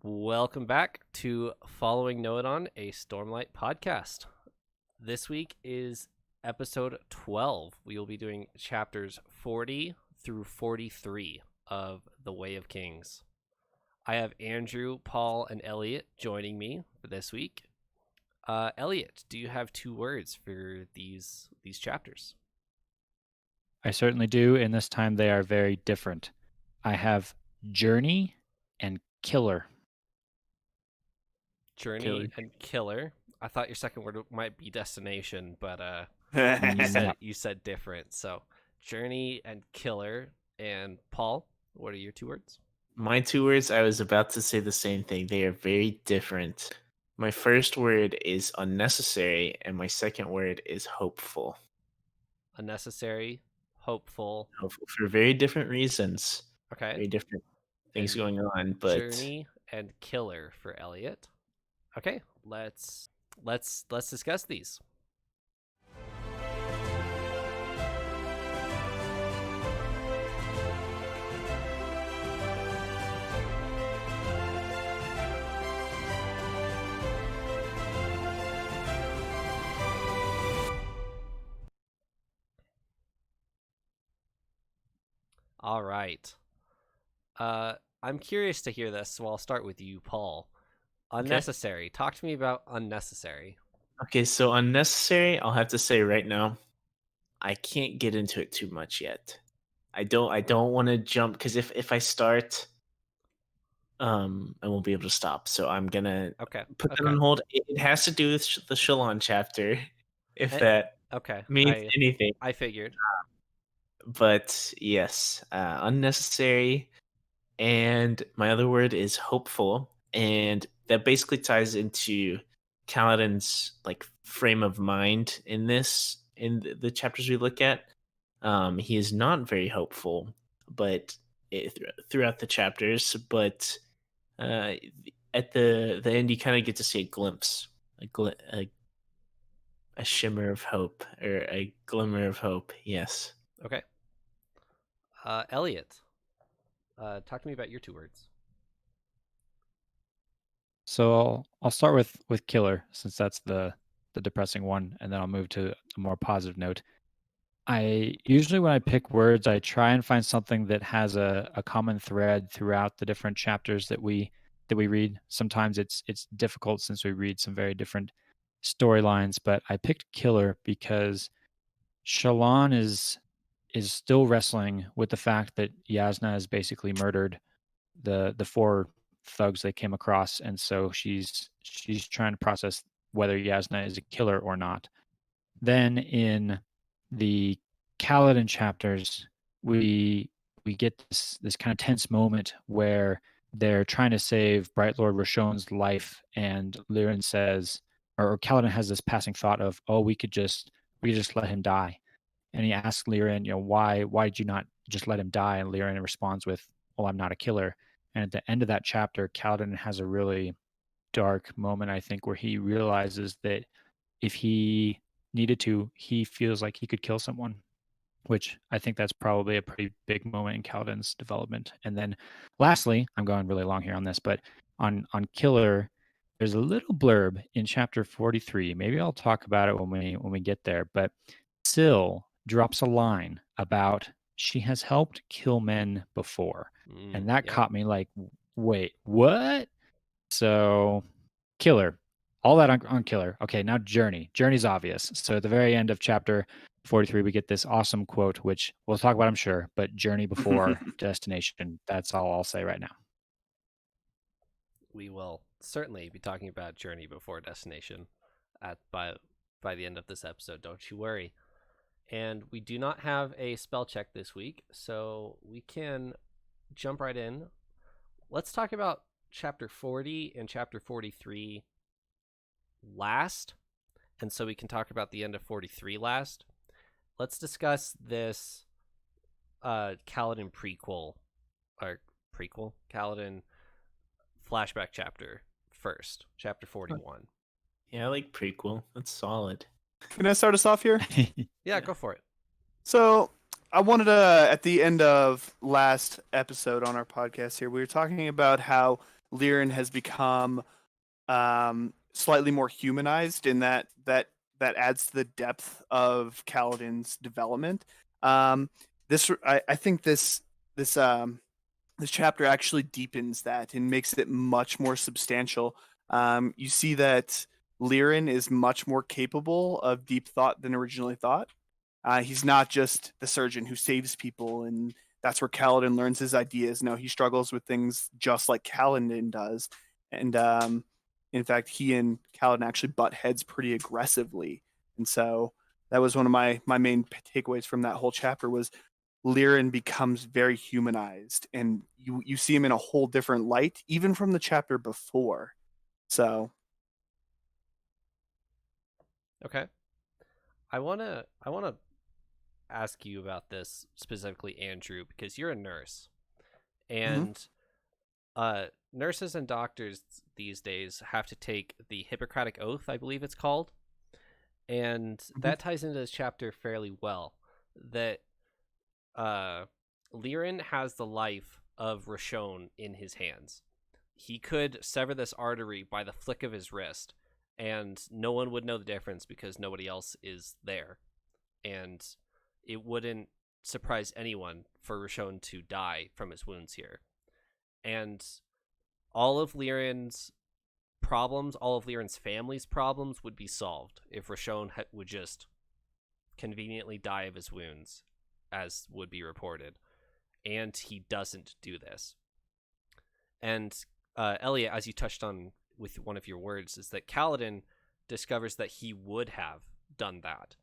Welcome back to Following Noadon, a Stormlight podcast. This week is episode 12. We will be doing chapters 40 through 43 of The Way of Kings. I have Andrew, Paul, and Eliot joining me for this week. Eliot, do you have 2 words for these chapters? I certainly do, and this time they are very different. I have journey and killer. Journey and killer. I thought your second word might be destination, but you said different. So journey and killer. And Paul, what are your 2 words? My 2 words, I was about to say the same thing. They are very different. My first word is unnecessary, and my second word is hopeful. Unnecessary, hopeful. Hopeful for very different reasons. Okay. Very different things going on, but journey and killer for Eliot. Okay, let's discuss these. All right. I'm curious to hear this, so I'll start with you, Paul. Unnecessary. Okay. Talk to me about unnecessary. Okay, so unnecessary, I'll have to say right now, I can't get into it too much yet. I don't want to jump, because if I start, I won't be able to stop. So I'm gonna put that on hold. It has to do with the Shallan chapter, if that means anything. I figured. But yes, unnecessary. And my other word is hopeful, and that basically ties into Kaladin's like frame of mind in the chapters we look at. He is not very hopeful, but throughout the chapters, but at the end, you kind of get to see a glimpse, a shimmer of hope, or a glimmer of hope. Yes. Okay. Eliot, talk to me about your 2 words. So I'll start with killer, since that's the depressing one, and then I'll move to a more positive note. I usually, when I pick words, I try and find something that has a common thread throughout the different chapters that we read. Sometimes it's difficult since we read some very different storylines, but I picked killer because Shallan is still wrestling with the fact that Yasna has basically murdered the 4 thugs they came across, and so she's trying to process whether Yasna is a killer or not. Then in the Kaladin chapters, we get this kind of tense moment where they're trying to save Bright Lord Roshon's life, and Lirin says, or Kaladin has this passing thought of, oh, we could just let him die. And he asks Lirin, why did you not just let him die? And Lirin responds with, well, I'm not a killer. And at the end of that chapter, Kaladin has a really dark moment, I think, where he realizes that if he needed to, he feels like he could kill someone, which I think that's probably a pretty big moment in Kaladin's development. And then lastly, I'm going really long here on this, but on killer, there's a little blurb in chapter 43. Maybe I'll talk about it when we get there, but Syl drops a line about she has helped kill men before. And that caught me like, wait, what? So killer, all that on killer. Okay, now journey. Journey's obvious. So at the very end of chapter 43, we get this awesome quote, which we'll talk about, I'm sure, but journey before destination. That's all I'll say right now. We will certainly be talking about journey before destination by the end of this episode. Don't you worry. And we do not have a spell check this week, so we can jump right in. Let's talk about chapter 40 and chapter 43 last, and so we can talk about the end of 43 last. Let's discuss this Kaladin Kaladin flashback chapter first, chapter 41. Yeah, I like prequel. That's solid. Can I start us off here? Yeah, go for it. So I wanted to, at the end of last episode on our podcast here, we were talking about how Liren has become slightly more humanized, in that adds to the depth of Kaladin's development. I think this chapter actually deepens that and makes it much more substantial. You see that Liren is much more capable of deep thought than originally thought. He's not just the surgeon who saves people, and that's where Kaladin learns his ideas. No, he struggles with things just like Kaladin does, and in fact, he and Kaladin actually butt heads pretty aggressively. And so that was one of my main takeaways from that whole chapter was Liren becomes very humanized, and you see him in a whole different light, even from the chapter before. So Okay. I wanna ask you about this specifically, Andrew, because you're a nurse, and nurses and doctors these days have to take the Hippocratic Oath, I believe it's called, and that ties into this chapter fairly well. That Liren has the life of Rashon in his hands. He could sever this artery by the flick of his wrist, and no one would know the difference because nobody else is there. And it wouldn't surprise anyone for Rashon to die from his wounds here. And all of Liren's problems, all of Liren's family's problems would be solved if Rashon would just conveniently die of his wounds, as would be reported. And he doesn't do this. And Eliot, as you touched on with one of your words, is that Kaladin discovers that he would have done that.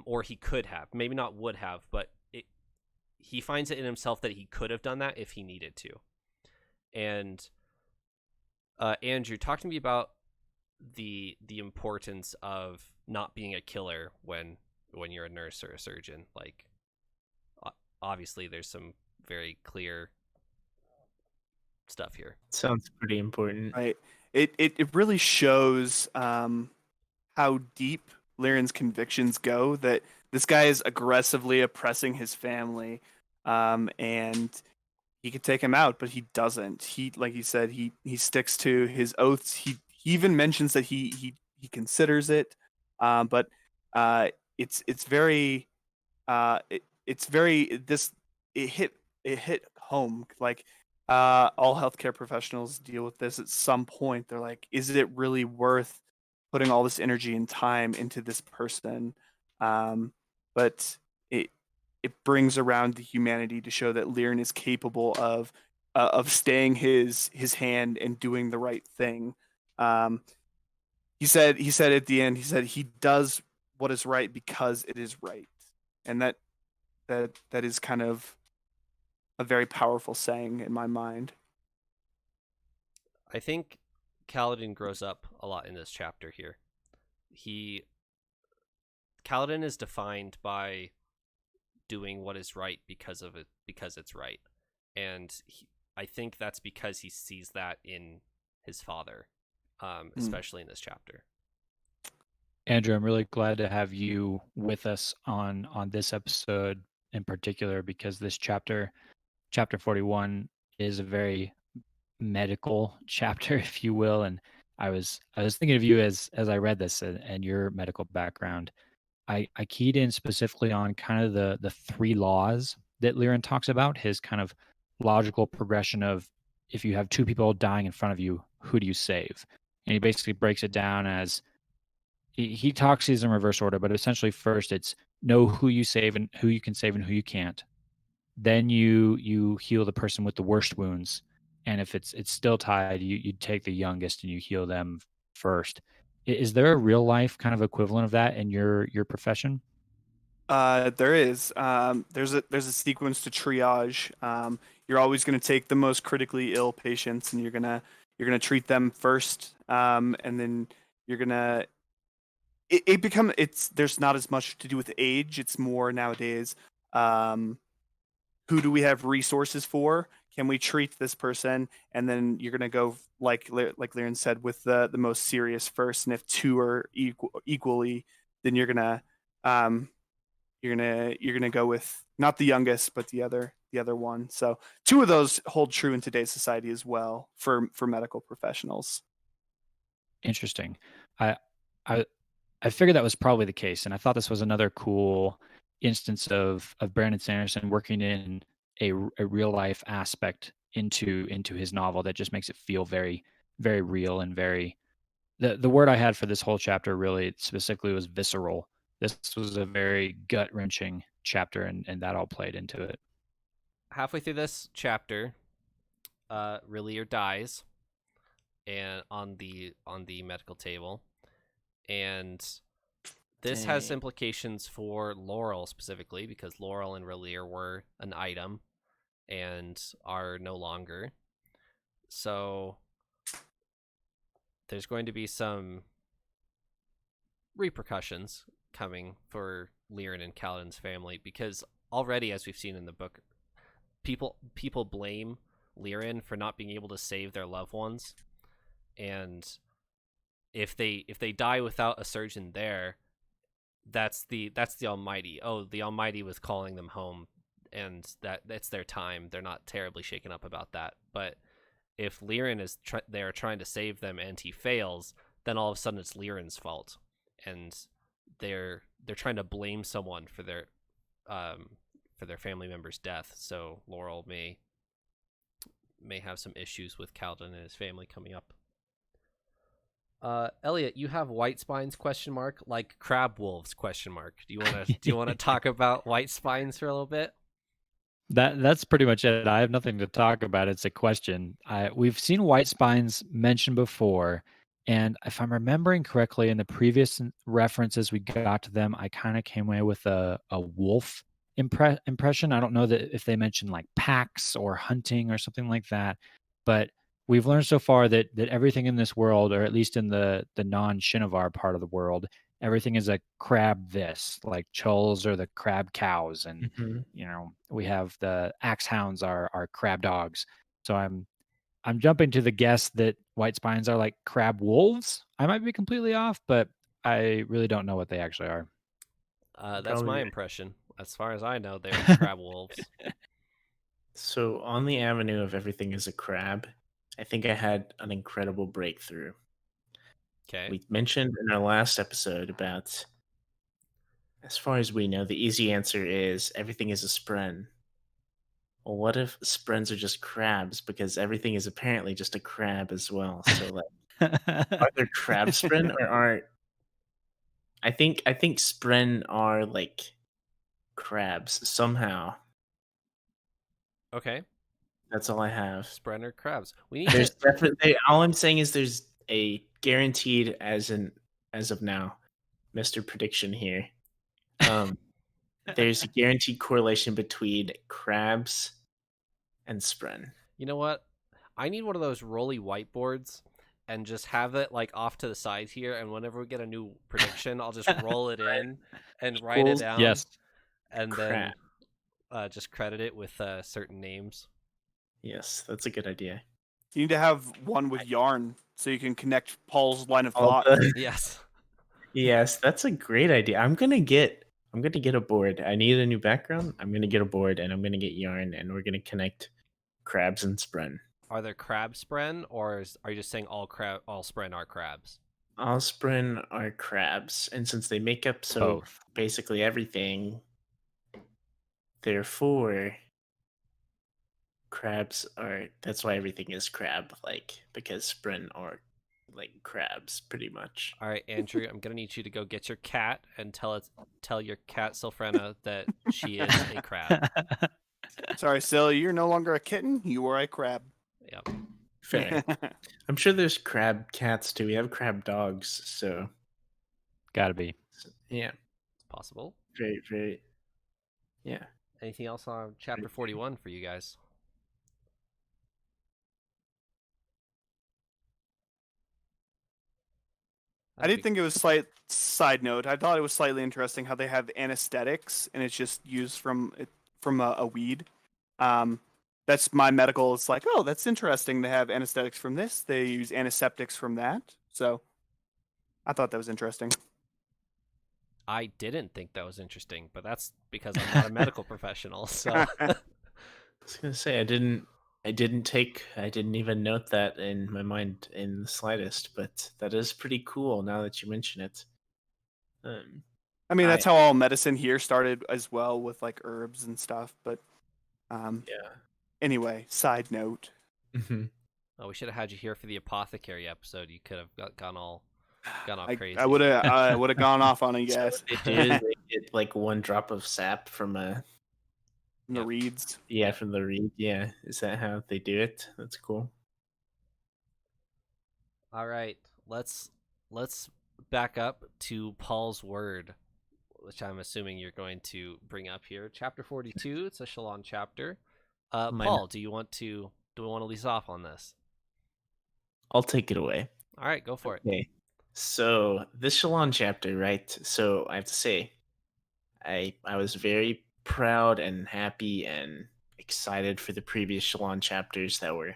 Or he could have. Maybe not would have, but he finds it in himself that he could have done that if he needed to. And Andrew, talk to me about the importance of not being a killer when you're a nurse or a surgeon. Like, obviously, there's some very clear stuff here. Sounds pretty important. right, it really shows how deep Liren's convictions go. That this guy is aggressively oppressing his family, and he could take him out, but he doesn't. He, like he said, he sticks to his oaths. He even mentions that he considers it, but it's very it's very this it hit home. Like all healthcare professionals deal with this at some point. They're like, is it really worth putting all this energy and time into this person? But it brings around the humanity to show that Liren is capable of staying his hand and doing the right thing. He said at the end, he does what is right because it is right, and that is kind of a very powerful saying in my mind. I think Kaladin grows up a lot in this chapter here. Kaladin is defined by doing what is right because it's right. And I think that's because he sees that in his father, especially in this chapter. Andrew, I'm really glad to have you with us on this episode in particular, because this chapter 41, is a very medical chapter, if you will. And I was thinking of you as I read this and your medical background. I keyed in specifically on kind of the three laws that Liren talks about, his kind of logical progression of, if you have two people dying in front of you, who do you save? And he basically breaks it down as, he talks these in reverse order, but essentially first it's know who you save and who you can save and who you can't. Then you heal the person with the worst wounds, and if it's still tied, you take the youngest and you heal them first. Is there a real life kind of equivalent of that in your profession? There is. There's a sequence to triage. You're always going to take the most critically ill patients, and you're gonna treat them first, and then you're gonna. There's not as much to do with age. It's more nowadays. Who do we have resources for? Can we treat this person? And then you're gonna go like Liren said, with the most serious first. And if two are equally, then you're gonna go with not the youngest but the other. the other one. So 2 of those hold true in today's society as well for medical professionals. Interesting. I I I figured that was probably the case, and I thought this was another cool instance of Brandon Sanderson working in a real life aspect into his novel that just makes it feel very very real and very the word I had for this whole chapter really specifically was visceral. This was a very gut wrenching chapter, and that all played into it. Halfway through this chapter, Relier dies, and on the medical table, and this has Dang. implications for Laurel specifically because Laurel and Relier were an item and are no longer. So there's going to be some repercussions coming for Lirin and Kaladin's family because already, as we've seen in the book, people blame Lirin for not being able to save their loved ones, and if they die without a surgeon there, that's the Almighty. Oh, the Almighty was calling them home, and that's their time. They're not terribly shaken up about that. But if Lirin is they're trying to save them and he fails, then all of a sudden it's Lirin's fault, and they're trying to blame someone for their family member's death. So Laurel may have some issues with Kaladin and his family coming up. Elliot, you have white spines ? Like crab wolves ? Do you want to talk about white spines for a little bit? That's pretty much it. I have nothing to talk about. It's a question. We've seen white spines mentioned before, and if I'm remembering correctly, in the previous references we got to them, I kind of came away with a wolf impression. I don't know that if they mentioned like packs or hunting or something like that, but we've learned so far that everything in this world, or at least in the non-Shinovar part of the world, everything is a crab this, like chulls or the crab cows, and Mhm. we have the axe hounds are crab dogs. So I'm jumping to the guess that white spines are like crab wolves. I might be completely off, but I really don't know what they actually are. That's Probably my right. impression. As far as I know, they're crab wolves. So on the avenue of everything is a crab, I think I had an incredible breakthrough. Okay. We mentioned in our last episode about, as far as we know, the easy answer is everything is a spren. Well, what if sprens are just crabs? Because everything is apparently just a crab as well. So, like, are there crab spren or are? I think spren are like crabs somehow. Okay. That's all I have. Sprenner crabs. We need There's to. definitely all I'm saying is there's a guaranteed as of now, Mr. Prediction here. There's a guaranteed correlation between crabs and spren. You know what? I need one of those rolly whiteboards and just have it like off to the side here. And whenever we get a new prediction, I'll just roll it in and write it Equals down. Yes. And crab. then just credit it with certain names. Yes, that's a good idea. You need to have one with yarn so you can connect Paul's line of All thought. the- Yes. yes, that's a great idea. I'm gonna get a board. I need a new background. I'm gonna get a board and I'm gonna get yarn and we're gonna connect crabs and spren. Are there crab spren, or are you just saying all spren are crabs? All spren are crabs, and since they make up Both. basically everything, therefore crabs are. That's why everything is crab, like because spren are like crabs, pretty much. All right, Andrew, I'm gonna need you to go get your cat and tell your cat Silfrena that she is a crab. Sorry, Sil, you're no longer a kitten. You are a crab. Yep. Fair. I'm sure there's crab cats too. We have crab dogs, so Gotta be. yeah, It's possible. very, very, yeah. Anything else on chapter 41 for you guys? I did think it was side note. I thought it was slightly interesting how they have anesthetics and it's just used from a weed. That's my medical. It's like, oh, that's interesting. They have anesthetics from this. They use antiseptics from that. So I thought that was interesting. I didn't think that was interesting, but that's because I'm not a medical professional. So was gonna say I didn't even note that in my mind in the slightest, but that is pretty cool now that you mention it. Um, I mean, I that's how all medicine here started as well, with like herbs and stuff. But yeah. anyway, side note. Mhm. Oh, we should have had you here for the apothecary episode. You could have gone all I crazy. would have gone off on you So guys. what they do is they get like one drop of sap from The Yep. reeds. from the reed. Yeah, is that how they do it? That's cool. All right, let's back up to Paul's word, which I'm assuming you're going to bring up here. Chapter 42. It's a Shallan chapter. Paul, do we want to lead off on this? I'll take it away. All right, go for it. Okay. So this Shallan chapter, right? So I have to say, I was very proud and happy and excited for the previous Shallan chapters that were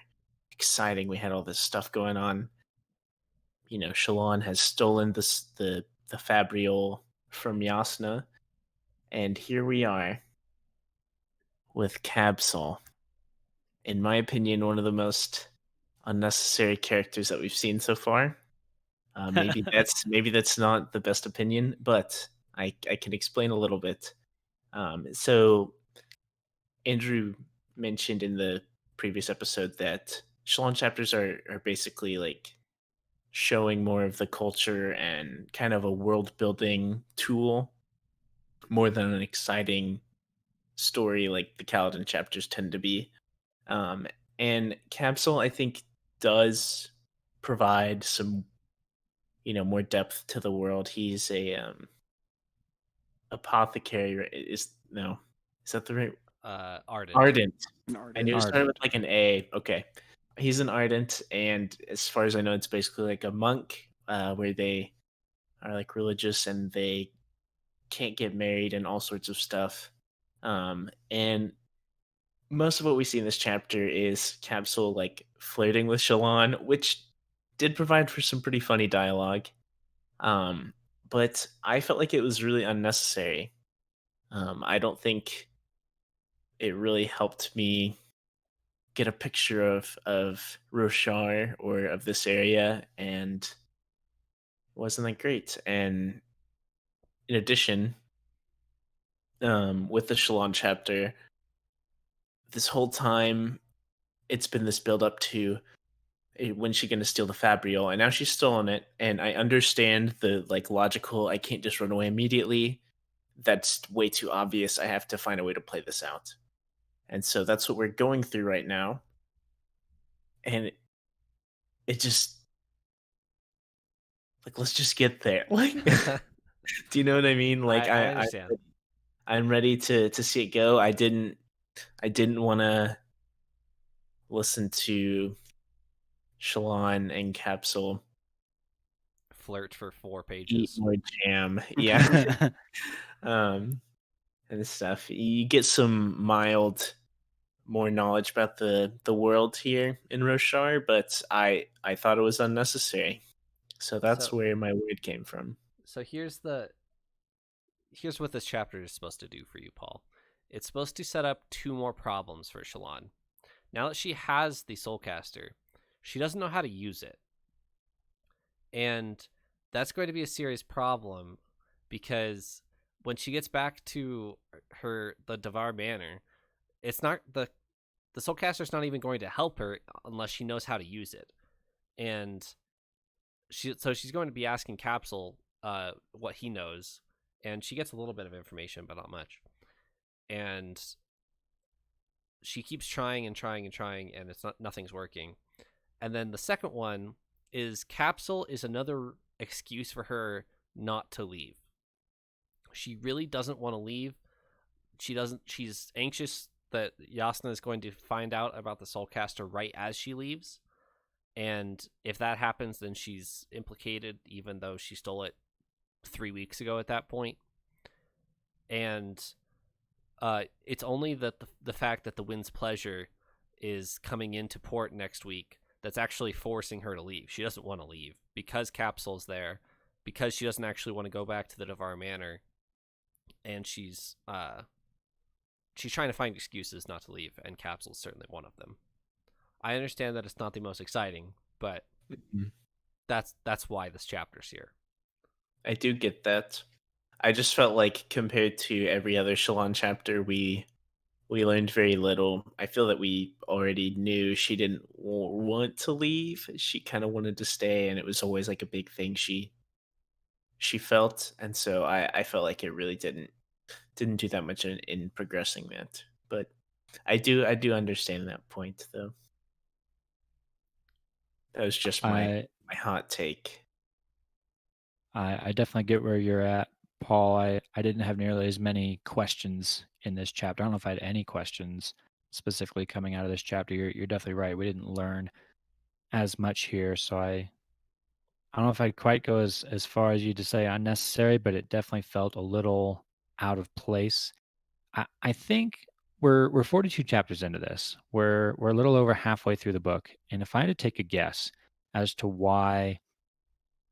exciting. We had all this stuff going on. You know, Shallan has stolen the Fabriol from Yasna, and here we are with Kabsol. In my opinion, one of the most unnecessary characters that we've seen so far. Maybe that's not the best opinion, but I can explain a little bit. So Andrew mentioned in the previous episode that Shallan chapters are basically like showing more of the culture and kind of a world building tool more than an exciting story like the Kaladin chapters tend to be. Um, and Kabsol, I think, does provide some, more depth to the world. He's a apothecary. Is that the right? Ardent. Ardent. An I artist. knew it started with Ardent. like an A. Okay. He's an ardent, and as far as I know, it's basically like a monk, where they are like religious and they can't get married and all sorts of stuff. And most of what we see in this chapter is Kabsol like flirting with Shallan, which did provide for some pretty funny dialogue. Um, but I felt like it was really unnecessary. I don't think it really helped me get a picture of Roshar or of this area, and it wasn't that great. And in addition, with the Shallan chapter, this whole time it's been this build up to when's she gonna steal the Fabrial, and now she's stolen it. And I understand the like logical, I can't just run away immediately. That's way too obvious. I have to find a way to play this out. And so that's what we're going through right now. And it just like, let's just get there. Like, do you know what I mean? Like I understand. I'm ready to see it go. I didn't want to listen to Shallan and Kabsol Flirt for 4 eat pages. more jam. Yeah. And stuff. You get some mild more knowledge about the world here in Roshar, but I thought it was unnecessary. So that's So- where my word came from. So here's what this chapter is supposed to do for you, Paul. It's supposed to set up 2 more problems for Shallan. Now that she has the Soulcaster, she doesn't know how to use it. And that's going to be a serious problem, because when she gets back to the Devar Manor, it's not the Soulcaster's not even going to help her unless she knows how to use it. And she's going to be asking Kabsol what he knows, and she gets a little bit of information, but not much. And she keeps trying and trying and trying, and nothing's working. And then the second one is Kabsol is another excuse for her not to leave. She really doesn't want to leave. She's anxious that Yasna is going to find out about the Soulcaster right as she leaves. And if that happens, then she's implicated, even though she stole it 3 weeks ago at that point. And it's only that the fact that the Wind's Pleasure is coming into port next week that's actually forcing her to leave. She doesn't want to leave because Kabsol's there, because she doesn't actually want to go back to the Devar Manor, and she's she's trying to find excuses not to leave, and Kabsol's certainly one of them. I understand that it's not the most exciting, but that's why this chapter's here. I do get that. I just felt like compared to every other Shallan chapter, we learned very little. I feel that we already knew she didn't want to leave. She kind of wanted to stay, and it was always like a big thing she felt, and so I felt like it really didn't do that much in progressing that. But I do understand that point though. That was just my hot take. I definitely get where you're at, Paul. I didn't have nearly as many questions in this chapter. I don't know if I had any questions specifically coming out of this chapter. You're definitely right. We didn't learn as much here, so I don't know if I'd quite go as far as you to say unnecessary, but it definitely felt a little out of place. I think we're 42 chapters into this. We're a little over halfway through the book, and if I had to take a guess as to why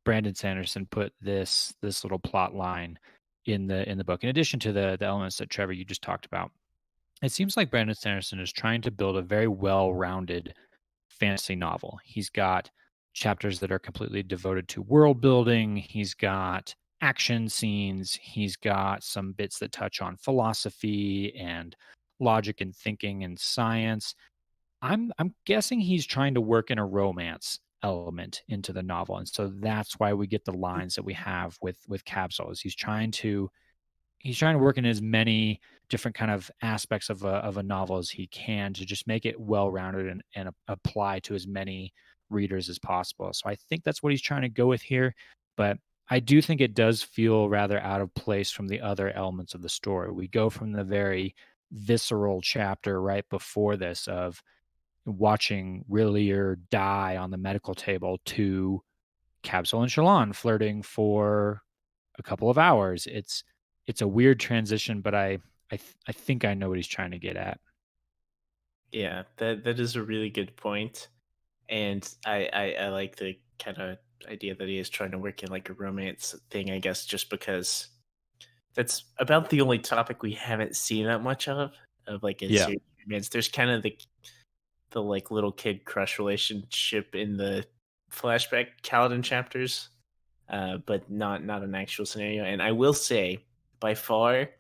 Brandon Sanderson put this little plot line in the book, in addition to the elements that Trevor you just talked about, it seems like Brandon Sanderson is trying to build a very well-rounded fantasy novel. He's got chapters that are completely devoted to world building. He's got action scenes. He's got some bits that touch on philosophy and logic and thinking and science. I'm guessing he's trying to work in a romance element into the novel, and so that's why we get the lines that we have with Kabsol. Is he's trying to work in as many different kind of aspects of a novel as he can to just make it well-rounded and apply to as many readers as possible. So I think that's what he's trying to go with here, but I do think it does feel rather out of place from the other elements of the story. We go from the very visceral chapter right before this of watching Rillier die on the medical table to Kabsol and Shallan flirting for a couple of hours. It's a weird transition, but I think I know what he's trying to get at. Yeah, that is a really good point, and I like the kind of idea that he is trying to work in like a romance thing. I guess just because that's about the only topic we haven't seen that much of like a Yeah. serious romance. There's kind of the like little kid crush relationship in the flashback Kaladin chapters, but not an actual scenario. And I will say, by far,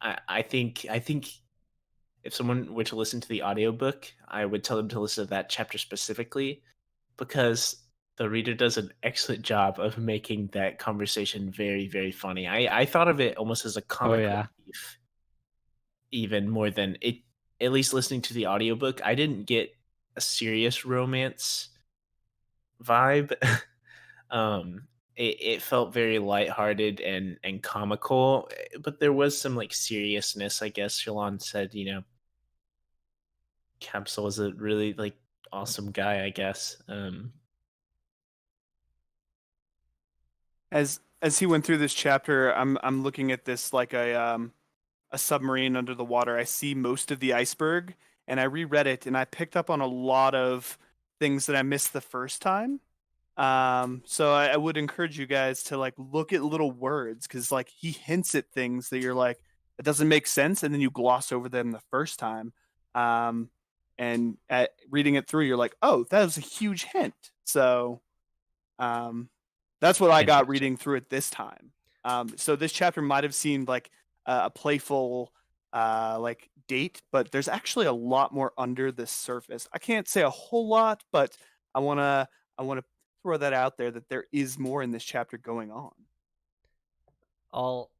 I think if someone were to listen to the audiobook, I would tell them to listen to that chapter specifically because the reader does an excellent job of making that conversation very, very funny. I thought of it almost as a comic yeah. relief, even more than it. At least listening to the audiobook, I didn't get a serious romance vibe. It felt very lighthearted and comical, but there was some like seriousness. I guess Shallan said, Kabsol is a really like awesome guy. I guess. As he went through this chapter, I'm looking at this like a submarine under the water. I see most of the iceberg, and I reread it, and I picked up on a lot of things that I missed the first time. So I would encourage you guys to like look at little words because like he hints at things that you're like it doesn't make sense, and then you gloss over them the first time. And at reading it through, you're like, oh, that was a huge hint. So, that's what I got reading through it this time. So this chapter might have seemed like a playful like date, but there's actually a lot more under the surface. I can't say a whole lot, but I wanna throw that out there that there is more in this chapter going on. I'll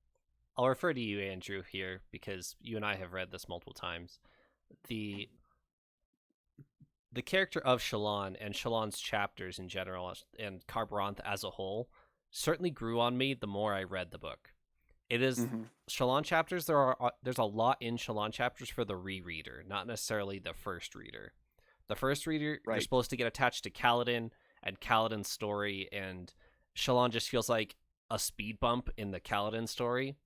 refer to you, Andrew, here because you and I have read this multiple times. The character of Shallan and Shallan's chapters in general and Kharbranth as a whole certainly grew on me the more I read the book. It is Shallan chapters. There's a lot in Shallan chapters for the rereader, not necessarily the first reader. The first reader, you're supposed to get attached to Kaladin and Kaladin's story, and Shallan just feels like a speed bump in the Kaladin story.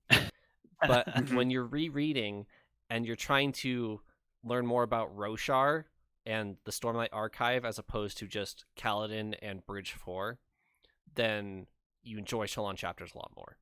But when you're rereading and you're trying to learn more about Roshar and the Stormlight Archive as opposed to just Kaladin and Bridge 4, then you enjoy Shallan chapters a lot more.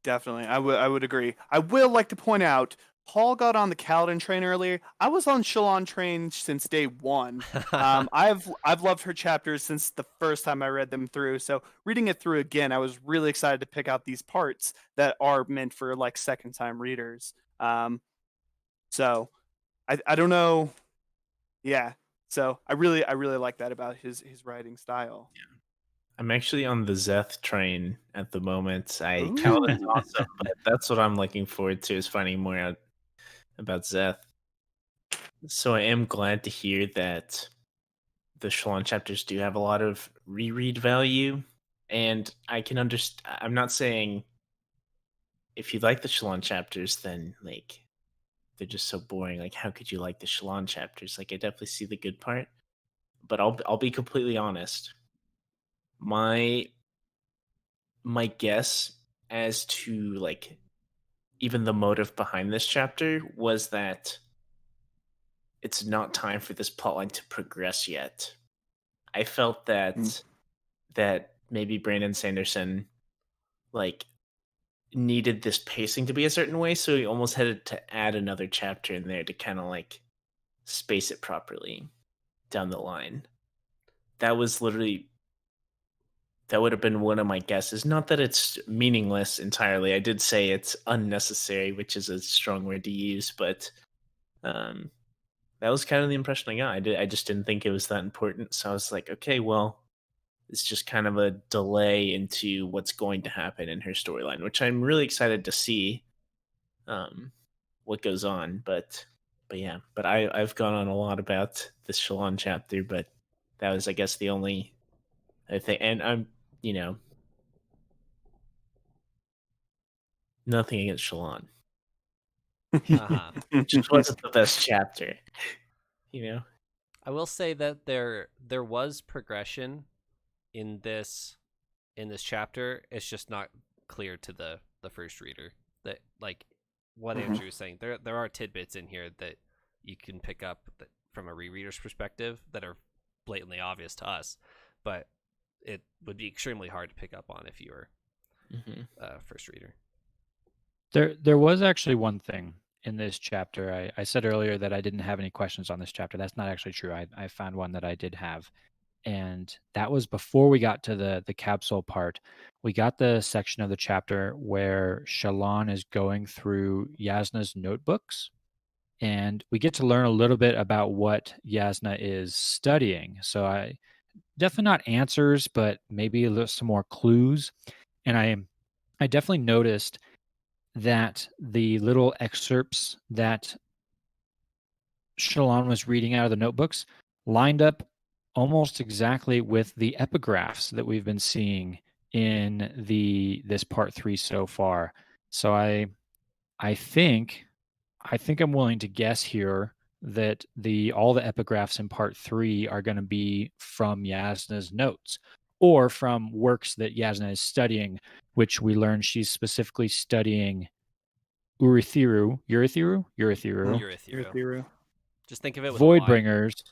Definitely. I would agree. I will like to point out, Paul got on the Kaladin train earlier. I was on Shallan train since day one. I've loved her chapters since the first time I read them through. So reading it through again, I was really excited to pick out these parts that are meant for like second time readers. So I don't know. Yeah. So I really like that about his writing style. I'm actually on the Zeth train at the moment. Ooh. Kaladin's awesome, but that's what I'm looking forward to, is finding more out about Zeth. So I am glad to hear that the Shallan chapters do have a lot of reread value, and I can understand. I'm not saying if you like the Shallan chapters, then like they're just so boring. Like, how could you like the Shallan chapters? Like, I definitely see the good part, but I'll be completely honest. My guess as to like even the motive behind this chapter was that it's not time for this plotline to progress yet. I felt that maybe Brandon Sanderson like needed this pacing to be a certain way, so he almost had to add another chapter in there to kind of like space it properly down the line. That was literally that would have been one of my guesses. Not that it's meaningless entirely. I did say it's unnecessary, which is a strong word to use, but um, that was kind of the impression I got. I just didn't think it was that important. So I was like, okay, well, it's just kind of a delay into what's going to happen in her storyline, which I'm really excited to see what goes on. But yeah, but I've gone on a lot about this Shallan chapter, but that was, I guess, the only thing. And I'm, you know, nothing against Shallan. Uh-huh. It just wasn't the best chapter, you know? I will say that there was progression in this chapter. It's just not clear to the first reader. That, like what Mhm. Andrew was saying, there are tidbits in here that you can pick up from a rereader's perspective that are blatantly obvious to us, but it would be extremely hard to pick up on if you were a first reader. There was actually one thing in this chapter. I said earlier that I didn't have any questions on this chapter. That's not actually true. I found one that I did have. And that was before we got to the Kabsol part. We got the section of the chapter where Shallan is going through Yasna's notebooks. And we get to learn a little bit about what Yasna is studying. So I definitely not answers, but maybe some more clues. And I definitely noticed that the little excerpts that Shallan was reading out of the notebooks lined up almost exactly with the epigraphs that we've been seeing in this part 3 so far. So I think I'm willing to guess here that all the epigraphs in part 3 are going to be from Yasna's notes or from works that Yasna is studying, which we learn she's specifically studying Urithiru. Urithiru. Just think of it with a Y. Voidbringers.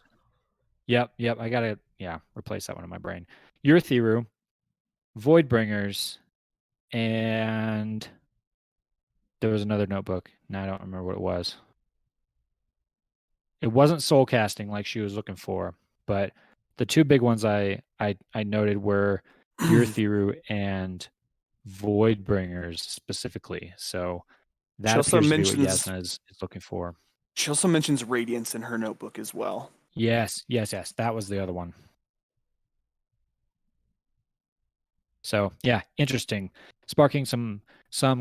Yep. I gotta replace that one in my brain. Urithiru, Voidbringers, and there was another notebook. Now I don't remember what it was. It wasn't soul casting like she was looking for, but the two big ones I noted were Urithiru and Voidbringers specifically. So that She also appears to be what mentions- Yasna is looking for. She also mentions radiance in her notebook as well. Yes. That was the other one. So yeah, interesting. Sparking some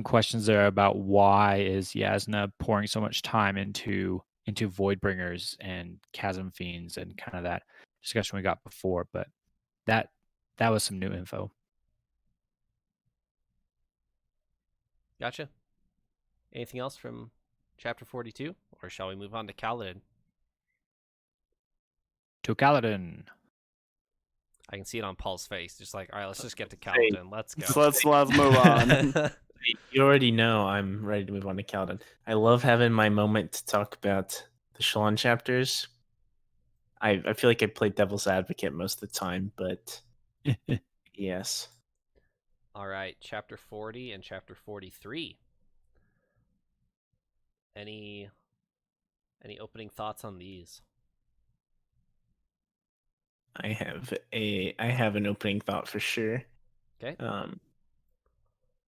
questions there about why is Yasna pouring so much time into Voidbringers and Chasm Fiends and kind of that discussion we got before, but that was some new info. Gotcha. Anything else from chapter 42, or shall we move on to Kaladin? To Kaladin. I can see it on Paul's face. Just like, all right, let's just get to Kaladin. Let's go. Let's move on. You already know I'm ready to move on to Kaladin. I love having my moment to talk about the Shallan chapters. I feel like I play devil's advocate most of the time, but yes. All right, chapter 40 and chapter 43. Any opening thoughts on these? I have an opening thought for sure. Okay.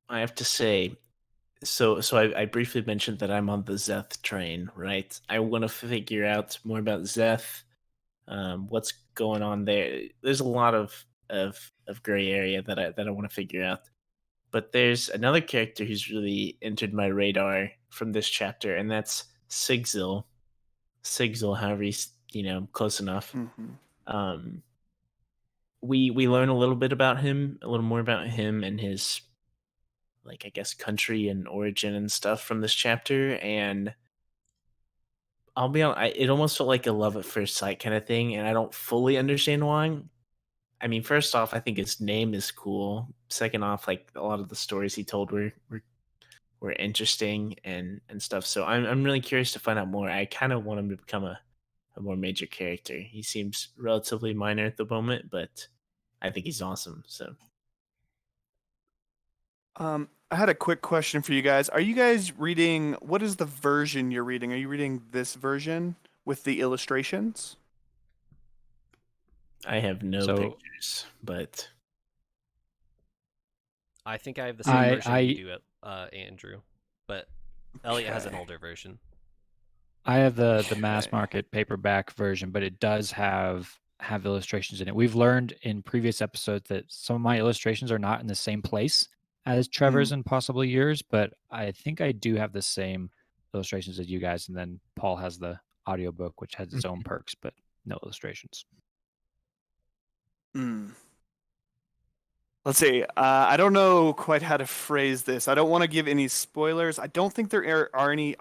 I have to say, so I briefly mentioned that I'm on the Zeth train, right? I want to figure out more about Zeth, what's going on there. There's a lot of gray area that I want to figure out. But there's another character who's really entered my radar from this chapter, and that's Sigzil. Sigzil, however close enough. Mhm. We learn a little bit about him, a little more about him and his, like, I guess, country and origin and stuff from this chapter. And I'll be honest, it almost felt like a love at first sight kind of thing, and I don't fully understand why. I mean, first off, I think his name is cool. Second off, like, a lot of the stories he told were interesting and stuff. So I'm really curious to find out more. I kind of want him to become a more major character. He seems relatively minor at the moment, but I think he's awesome. So I had a quick question for you guys. Are you guys reading? What is the version you're reading? Are you reading this version with the illustrations? I have no So- pictures, but I think I have the same version you do, Andrew, but Elliot has an Okay. older version. I have the mass Okay. market paperback version, but it does have illustrations in it. We've learned in previous episodes that some of my illustrations are not in the same place as Trevor's and possibly yours, but I think I do have the same illustrations as you guys. And then Paul has the audiobook, which has its own perks, but no illustrations. Let's see. I don't know quite how to phrase this. I don't want to give any spoilers. I don't think there are any.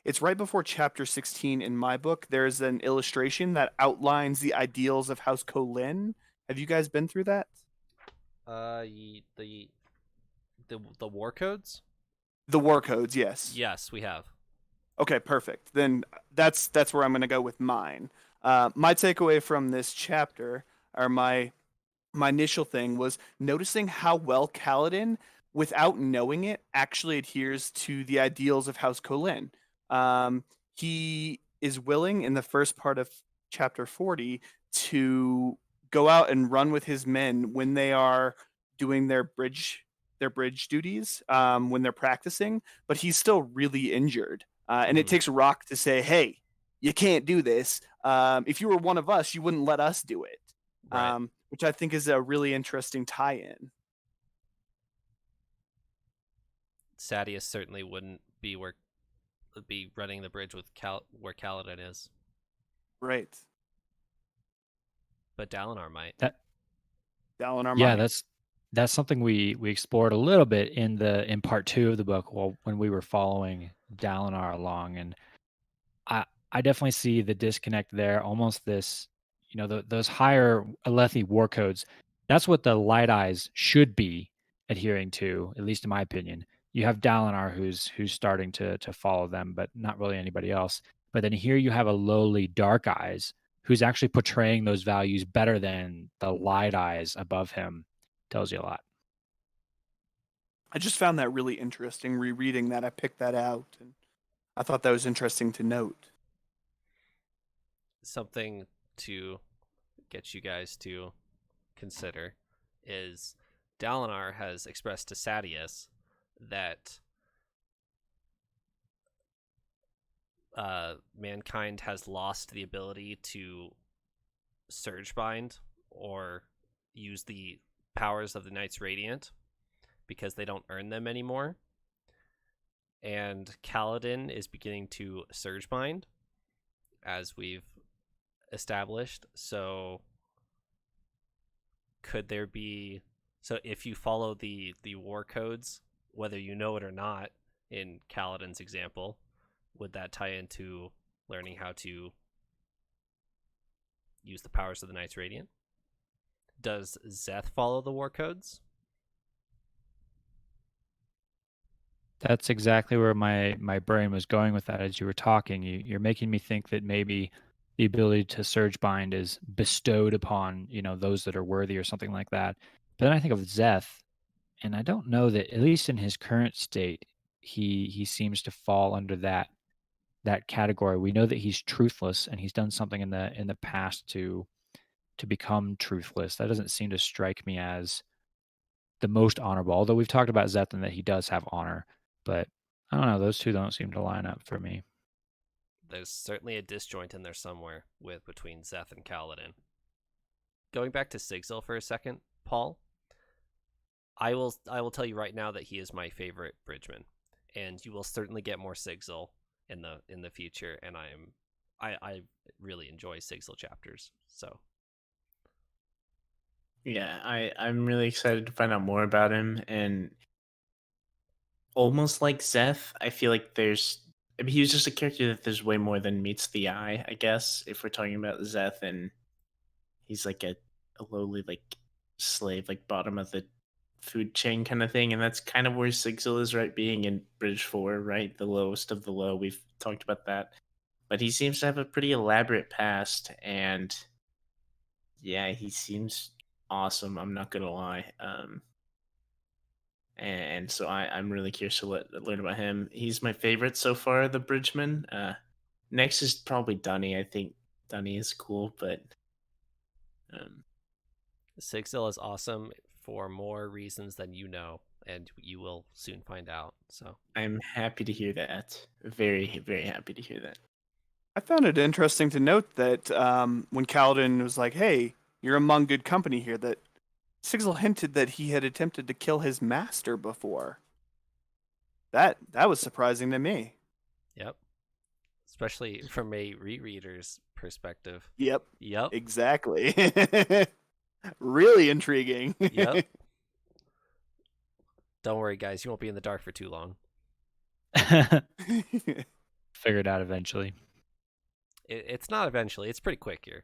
It's right before chapter 16 in my book. There's an illustration that outlines the ideals of House Colin. Have you guys been through that? The war codes? The war codes, yes. Yes, we have. Okay, perfect. Then that's where I'm going to go with mine. My takeaway from this chapter, or my initial thing, was noticing how well Kaladin, without knowing it, actually adheres to the ideals of House Colin. He is willing in the first part of chapter 40 to go out and run with his men when they are doing their bridge duties, when they're practicing, but he's still really injured. And it takes Rock to say, hey, you can't do this. If you were one of us, you wouldn't let us do it. Right. Which I think is a really interesting tie-in. Sadius certainly wouldn't be running the bridge with where Kaladin is, Right. but Dalinar might. Dalinar Yeah, might. that's something we explored a little bit in part 2 of the book, when we were following Dalinar along, and I definitely see the disconnect there. Almost this, those higher Alethi war codes. That's what the Light Eyes should be adhering to, at least in my opinion. You have Dalinar who's starting to follow them, but not really anybody else. But then here you have a lowly Dark Eyes who's actually portraying those values better than the Light Eyes above him. Tells you a lot. I just found that really interesting. Rereading that, I picked that out, and I thought that was interesting to note. Something to get you guys to consider is Dalinar has expressed to Sadius that mankind has lost the ability to surge bind or use the powers of the Knights Radiant because they don't earn them anymore. And Kaladin is beginning to surge bind, as we've established. So could there be, so if you follow the war codes, whether you know it or not, in Kaladin's example, would that tie into learning how to use the powers of the Knights Radiant? Does Zeth follow the war codes? That's exactly where my brain was going with that as you were talking. You're making me think that maybe the ability to surge bind is bestowed upon, those that are worthy or something like that. But then I think of Zeth, And I don't know that, at least in his current state, he seems to fall under that category. We know that he's truthless, and he's done something in the past to become truthless. That doesn't seem to strike me as the most honorable. Although we've talked about Zeth and that he does have honor, but I don't know. Those two don't seem to line up for me. There's certainly a disjoint in there somewhere between Zeth and Kaladin. Going back to Sigzil for a second, Paul, I will tell you right now that he is my favorite bridgeman, and you will certainly get more Sigzil in the future. And I really enjoy Sigzil chapters. So Yeah, I'm really excited to find out more about him. And almost like Zeth, I feel like he was just a character that there's way more than meets the eye, I guess, if we're talking about Zeth. And he's like a lowly like slave, like bottom of the food chain kind of thing. And that's kind of where Sigil is, right? Being in Bridge 4, right? The lowest of the low. We've talked about that. But he seems to have a pretty elaborate past, and yeah, he seems awesome. I'm not gonna lie. And so I'm really curious to learn about him. He's my favorite so far, the Bridgeman. Next is probably Dunny. I think Dunny is cool, but um, Sigzil is awesome for more reasons than you know, and you will soon find out. So I'm happy to hear that. Very, very happy to hear that. I found it interesting to note that when Kaladin was like, "Hey, you're among good company here," that Sigil hinted that he had attempted to kill his master before. That was surprising to me. yep, especially from a rereader's perspective. Yep. Yep. Exactly. Really intriguing. Yep. Don't worry, guys. You won't be in the dark for too long. Figure it out eventually. It's not eventually. It's pretty quick here.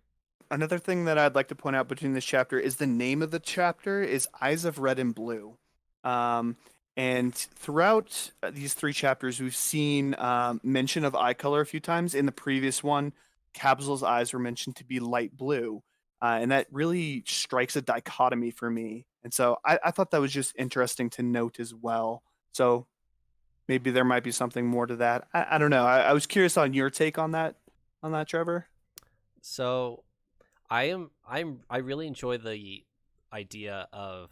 Another thing that I'd like to point out between this chapter is the name of the chapter is Eyes of Red and Blue. And throughout these 3 chapters, we've seen mention of eye color a few times. In the previous one, Kabsol's eyes were mentioned to be light blue. And that really strikes a dichotomy for me. And so I thought that was just interesting to note as well. So maybe there might be something more to that. I don't know. I was curious on your take on that, Trevor. So I really enjoy the idea of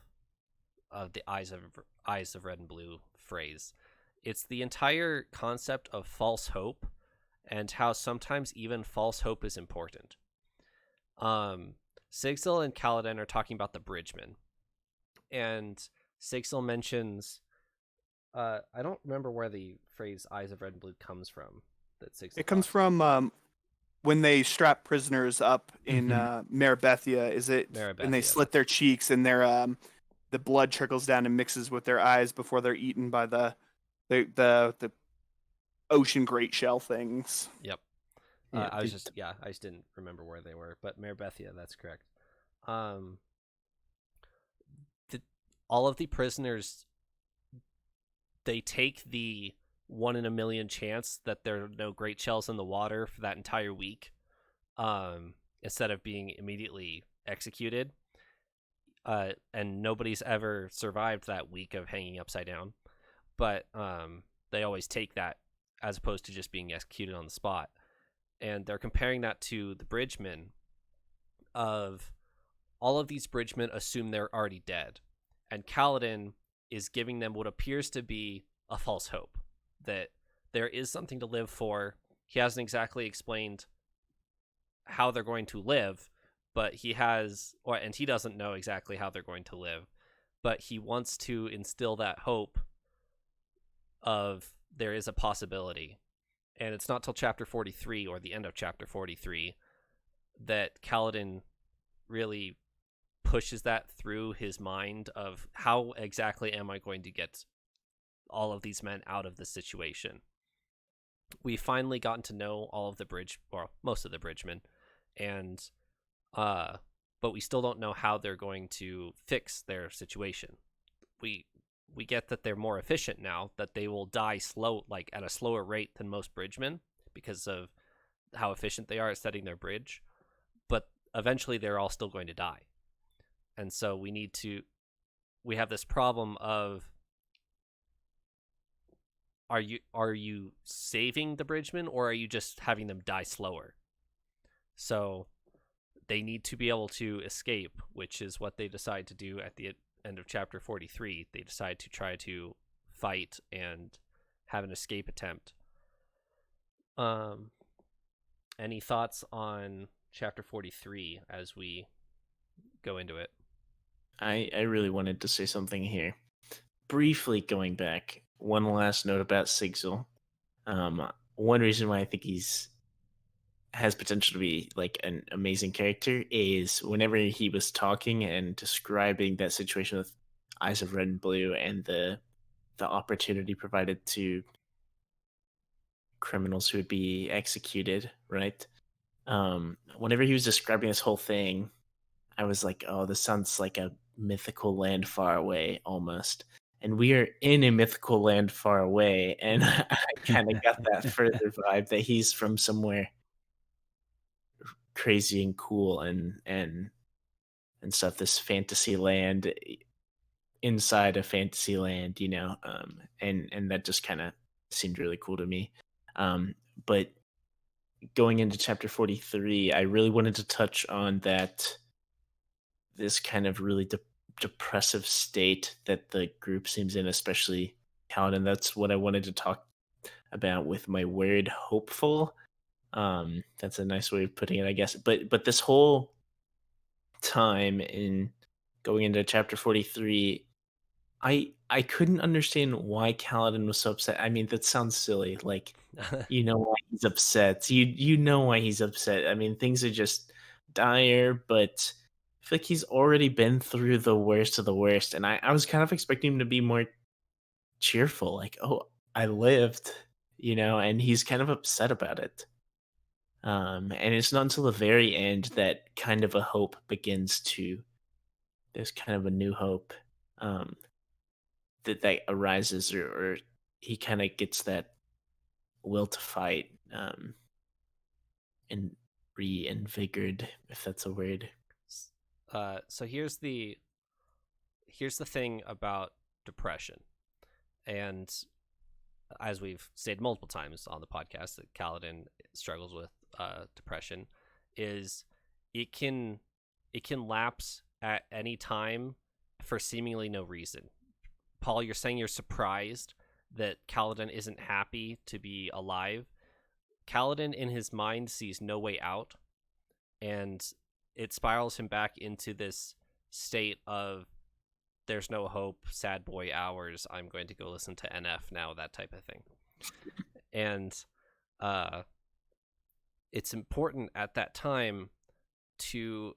the eyes of red and blue phrase. It's the entire concept of false hope and how sometimes even false hope is important. Sigil and Kaladin are talking about the bridgeman, and Sigil mentions I don't remember where the phrase eyes of red and blue comes from. It comes from when they strap prisoners up in Marabethia. Is it? Marabethia, and they slit their cheeks, and their the blood trickles down and mixes with their eyes before they're eaten by the ocean great shell things. Yep. Yeah, I just didn't remember where they were, but Marabethia, that's correct. All of the prisoners, they take the 1 in a million chance that there are no great shells in the water for that entire week, instead of being immediately executed. And nobody's ever survived that week of hanging upside down, but they always take that as opposed to just being executed on the spot. And they're comparing that to the bridgemen. Of all of these bridgemen assume they're already dead, and Kaladin is giving them what appears to be a false hope that there is something to live for. He hasn't exactly explained how they're going to live, but he doesn't know exactly how they're going to live, but he wants to instill that hope of there is a possibility. And it's not till chapter 43 or the end of chapter 43 that Kaladin really pushes that through his mind of how exactly am I going to get all of these men out of this situation. We've finally gotten to know all of most of the bridgemen, and but we still don't know how they're going to fix their situation. We get that they're more efficient now, that they will die at a slower rate than most bridgemen because of how efficient they are at setting their bridge, but eventually they're all still going to die. And so we need we have this problem of, are you saving the bridgemen, or are you just having them die slower? So they need to be able to escape, which is what they decide to do at the end of chapter 43. They decide to try to fight and have an escape attempt. Any thoughts on chapter 43 as we go into it? I really wanted to say something here. Briefly going back, one last note about Sigzil. One reason why I think has potential to be like an amazing character is whenever he was talking and describing that situation with Eyes of Red and Blue and the opportunity provided to criminals who would be executed, right? Whenever he was describing this whole thing, I was like, oh, this sounds like a mythical land far away almost. And we are in a mythical land far away, and I kind of got that further vibe that he's from somewhere crazy and cool and stuff. This fantasy land inside a fantasy land, and that just kind of seemed really cool to me. But going into chapter 43, I really wanted to touch on this kind of really depressive state that the group seems in, especially Kaladin. That's what I wanted to talk about with my word hopeful. That's a nice way of putting it, I guess. But this whole time in going into chapter 43, I couldn't understand why Kaladin was so upset. I mean, that sounds silly. Like, you know why he's upset. You know why he's upset. I mean, things are just dire, but I feel like he's already been through the worst of the worst. And I was kind of expecting him to be more cheerful, like, oh, I lived, and he's kind of upset about it. And it's not until the very end that kind of a hope begins to, there's kind of a new hope that arises, or he kind of gets that will to fight and reinvigorated, if that's a word. So here's the thing about depression, and as we've said multiple times on the podcast, that Kaladin struggles with depression, is it can lapse at any time for seemingly no reason. Paul, you're saying you're surprised that Kaladin isn't happy to be alive. Kaladin in his mind sees no way out, and it spirals him back into this state of, there's no hope, sad boy hours, I'm going to go listen to NF now, that type of thing. And it's important at that time to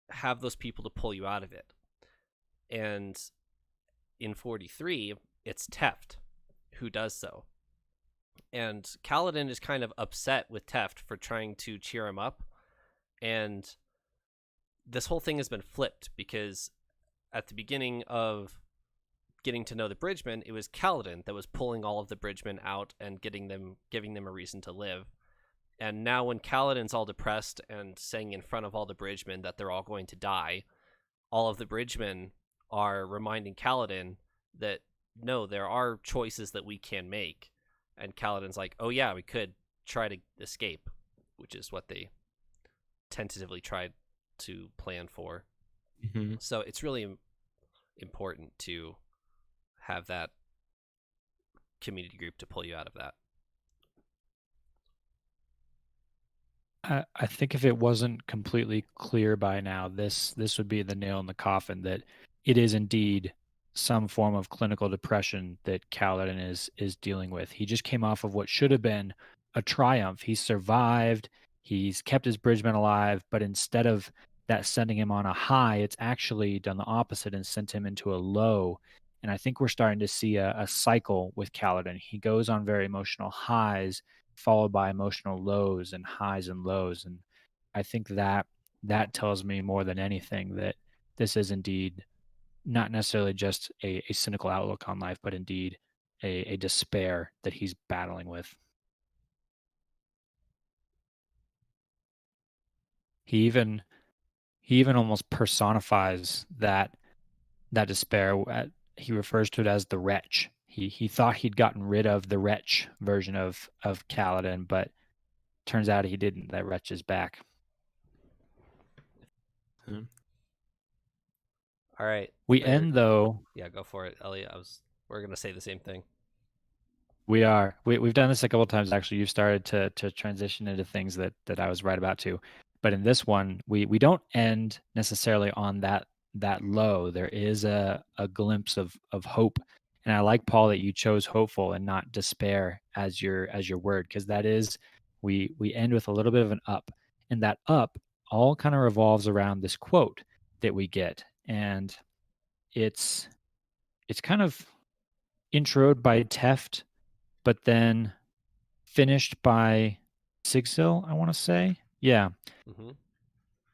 have those people to pull you out of it. And in 43, it's Teft who does so. And Kaladin is kind of upset with Teft for trying to cheer him up. And this whole thing has been flipped, because at the beginning of getting to know the Bridgemen, it was Kaladin that was pulling all of the Bridgemen out and giving them a reason to live. And now when Kaladin's all depressed and saying in front of all the Bridgemen that they're all going to die, all of the Bridgemen are reminding Kaladin that, no, there are choices that we can make. And Kaladin's like, oh yeah, we could try to escape, which is what they tentatively tried to plan for. Mm-hmm. So it's really important to have that community group to pull you out of that. I think if it wasn't completely clear by now, this would be the nail in the coffin, that it is indeed some form of clinical depression that Kaladin is dealing with. He just came off of what should have been a triumph. He survived. He's kept his Bridgemen alive, but instead of that sending him on a high, it's actually done the opposite and sent him into a low. And I think we're starting to see a cycle with Kaladin. He goes on very emotional highs, followed by emotional lows and highs and lows. And I think that tells me more than anything that this is indeed not necessarily just a cynical outlook on life, but indeed a despair that he's battling with. He even almost personifies that that despair. He refers to it as the wretch. He thought he'd gotten rid of the wretch version of Kaladin, but turns out he didn't. That wretch is back. Hmm. All right. We end though. Yeah, go for it, Elliot. We're gonna say the same thing. We've done this a couple of times actually. You've started to transition into things that I was right about to, but in this one we don't end necessarily on that low. There is a glimpse of hope, and I like, Paul, that you chose hopeful and not despair as your word, because that is, we end with a little bit of an up, and that up all kind of revolves around this quote that we get, and it's kind of introed by Teft, but then finished by Sigsil, I want to say. Yeah. Mm-hmm.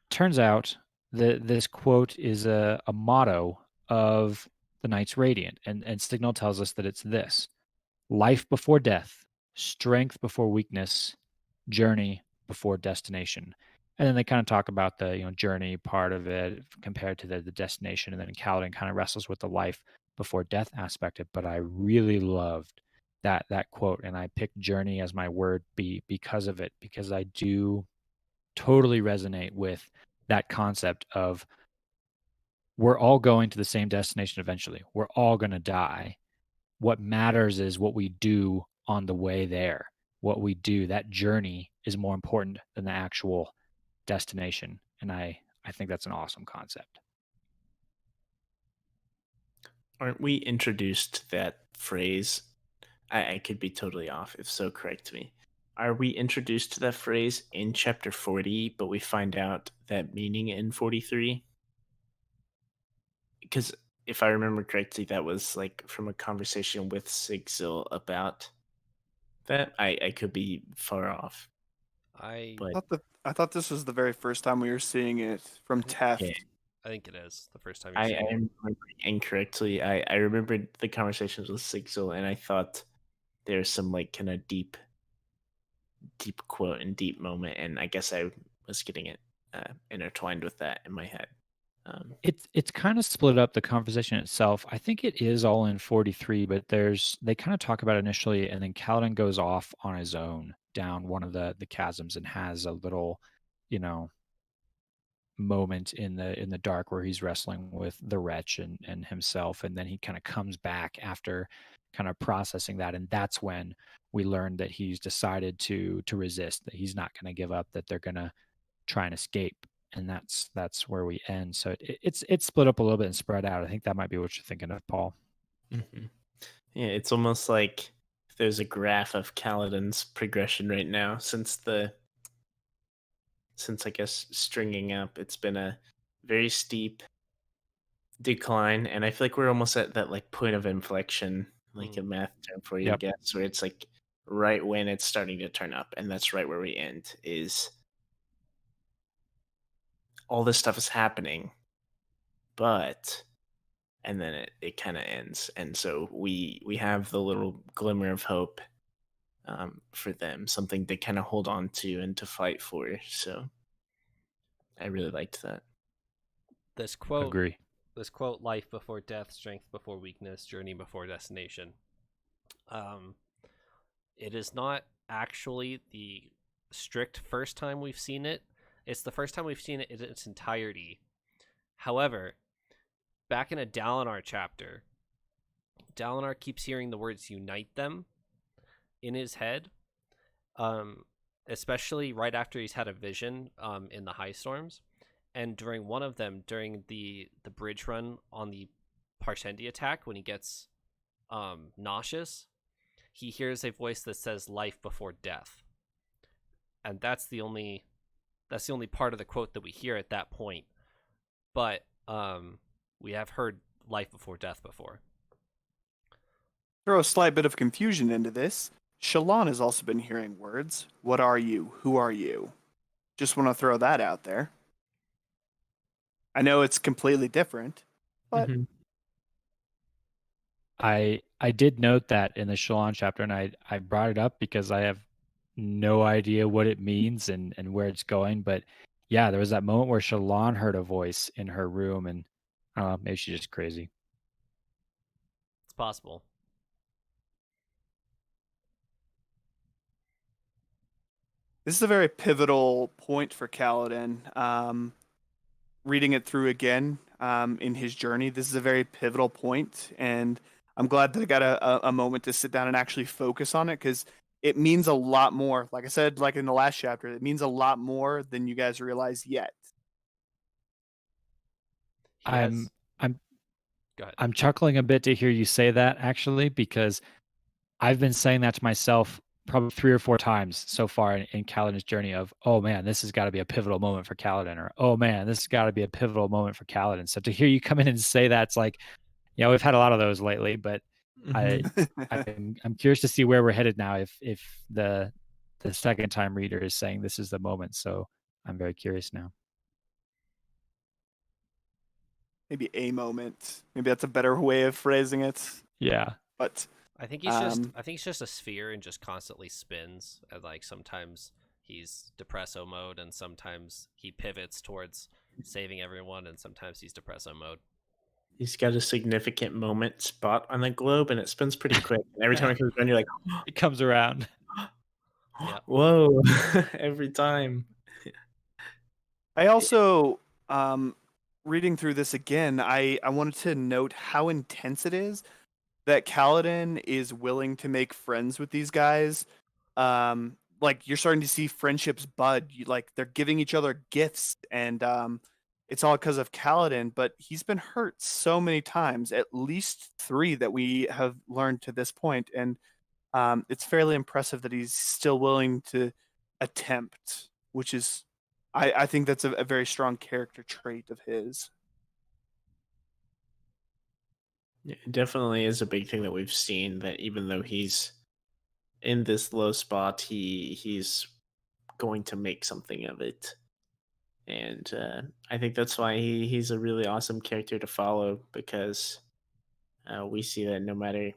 Turns out that this quote is a motto of the Knights Radiant, and Signal tells us that it's this: life before death, strength before weakness, journey before destination. And then they kind of talk about the journey part of it compared to the destination, and then Kaladin kind of wrestles with the life before death aspect of it. But I really loved that quote, and I picked journey as my word because of it, because I do totally resonate with that concept of we're all going to the same destination eventually. We're all going to die. What matters is what we do on the way there. What we do, that journey is more important than the actual destination. And I think that's an awesome concept. Aren't we introduced that phrase? I could be totally off. If so, correct me. Are we introduced to that phrase in chapter 40, but we find out that meaning in 43? Because if I remember correctly, that was like from a conversation with Sigzil about that. I could be far off. I But I thought this was the very first time we were seeing it from Teft. yeah, I think it is the first time I you've seen it. remember incorrectly. I remembered the conversations with Sigzil, and I thought there's some like kind of deep quote and deep moment, and I guess I was getting it intertwined with that in my head. It's kind of split up, the conversation itself. I think it is all in 43, but they kind of talk about it initially, and then Kaladin goes off on his own down one of the chasms and has a little, moment in the dark where he's wrestling with the wretch and himself, and then he kind of comes back after kind of processing that, and that's when we learn that he's decided to resist, that he's not going to give up, that they're going to try and escape, and that's where we end. So it's split up a little bit and spread out. I think that might be what you're thinking of, Paul. Mm-hmm. Yeah, it's almost like there's a graph of Kaladin's progression right now since I guess stringing up. It's been a very steep decline, and I feel like we're almost at that like point of inflection, like a math term for you, I Yep. guess, where it's like right when it's starting to turn up, and that's right where we end. Is all this stuff is happening, but and then it kind of ends, and so we have the little glimmer of hope for them, something to kind of hold on to and to fight for. So I really liked that. This quote, Agree. life before death, strength before weakness, journey before destination. It is not actually the strict first time we've seen it. It's the first time we've seen it in its entirety. However, back in a Dalinar chapter, Dalinar keeps hearing the words "unite them" in his head, especially right after he's had a vision in the high storms, and during one of them, during the bridge run on the Parshendi attack, when he gets nauseous, he hears a voice that says "life before death," and that's the only part of the quote that we hear at that point. But we have heard "life before death" before. Throw a slight bit of confusion into this. Shallan has also been hearing words. What are you? Who are you? Just want to throw that out there. I know it's completely different, but Mhm. I did note that in the Shallan chapter, and I brought it up because I have no idea what it means and where it's going. But yeah, there was that moment where Shallan heard a voice in her room, and I don't know, maybe she's just crazy. It's possible. This is a very pivotal point for Kaladin. Reading it through again in his journey, this is a very pivotal point, and I'm glad that I got a moment to sit down and actually focus on it because it means a lot more. Like I said, like in the last chapter, it means a lot more than you guys realize yet. He I'm has... I'm Go ahead. I'm chuckling a bit to hear you say that actually, because I've been saying that to myself probably 3 or 4 times so far in Kaladin's journey of, oh man, this has got to be a pivotal moment for Kaladin, or oh man, this has got to be a pivotal moment for Kaladin. So to hear you come in and say that, it's like, yeah, we've had a lot of those lately, but I'm curious to see where we're headed now if the second time reader is saying this is the moment. So I'm very curious now. Maybe a moment. Maybe that's a better way of phrasing it. Yeah. But I think he's just a sphere and just constantly spins. And like sometimes he's depresso mode, and sometimes he pivots towards saving everyone, and sometimes he's depresso mode. He's got a significant moment spot on the globe, and it spins pretty quick. And every time it comes around, you're like, It comes around. Yeah. whoa, every time. I also, reading through this again, I wanted to note how intense it is that Kaladin is willing to make friends with these guys. Like you're starting to see friendships bud. Like they're giving each other gifts, and it's all because of Kaladin. But he's been hurt so many times, at least 3 that we have learned to this point, and it's fairly impressive that he's still willing to attempt, which is, I think that's a very strong character trait of his. It definitely is a big thing that we've seen, that even though he's in this low spot, he's going to make something of it. And I think that's why he's a really awesome character to follow, because we see that no matter,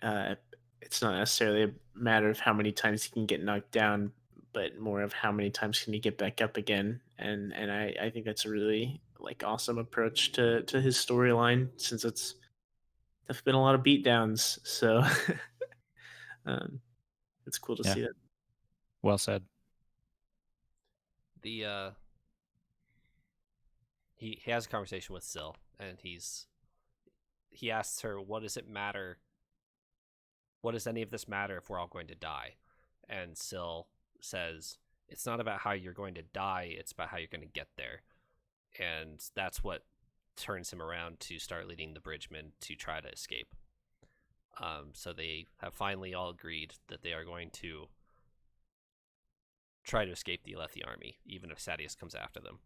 it's not necessarily a matter of how many times he can get knocked down, but more of how many times can he get back up again. And I think that's a really like awesome approach to his storyline, since there've been a lot of beatdowns. So it's cool to Yeah. see that. Well said. The he has a conversation with Syl, and he asks her, what does it matter? What does any of this matter if we're all going to die? And Syl says, it's not about how you're going to die, it's about how you're going to get there. And that's what turns him around to start leading the Bridgemen to try to escape. So they have finally all agreed that they are going to try to escape the Alethi army, even if Sadeas comes after them.